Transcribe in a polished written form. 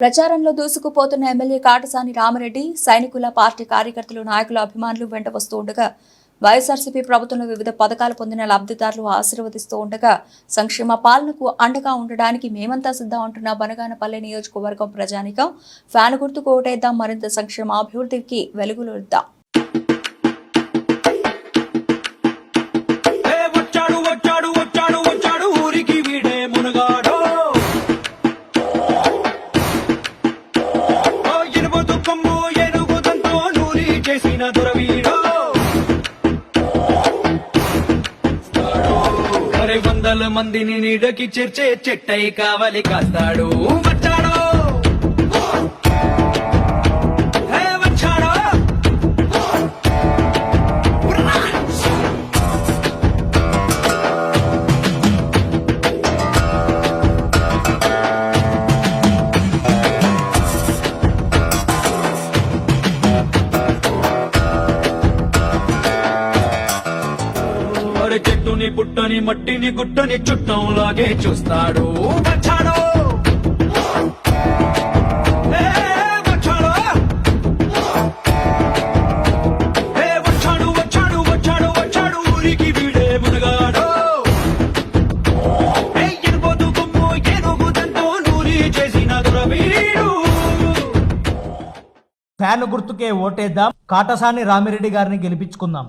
ప్రచారంలో దూసుకుపోతున్న ఎమ్మెల్యే కాటసాని రామిరెడ్డి సైనికుల పార్టీ కార్యకర్తలు నాయకుల అభిమానులు వెంట వస్తూ ఉండగా వైఎస్ఆర్సీపీ ప్రభుత్వంలో వివిధ పథకాలు పొందిన లబ్ధిదారులు ఆశీర్వదిస్తూ ఉండగా సంక్షేమ పాలనకు అండగా ఉండడానికి మేమంతా సిద్ధం అంటున్న బనగానపల్లె నియోజకవర్గం ప్రజానికం ఫ్యాన్ గుర్తుకు ఓటేద్దాం, మరింత సంక్షేమ అభివృద్ధికి వెలుగులుద్దాం. వందల మందిని నీడకి చేర్చే చెట్టై కావలి కాస్తాడు. వచ్చాడు వచ్చాడు చెట్టుని పుట్టని మట్టిని గుట్టని చుట్టంలాగే చూస్తాడు. వచ్చాడు వచ్చాడు వచ్చాడు వచ్చాడు వచ్చాడు ఊరికి వీడే మునగాడు. ఎనుబోతు కొమ్ము ఏనుగుదంతో నూరి చేసిన దురవీడు. ఫ్యాన్ గుర్తుకే ఓటేద్దాం, కాటసాని రామిరెడ్డి గారిని గెలిపించుకుందాం.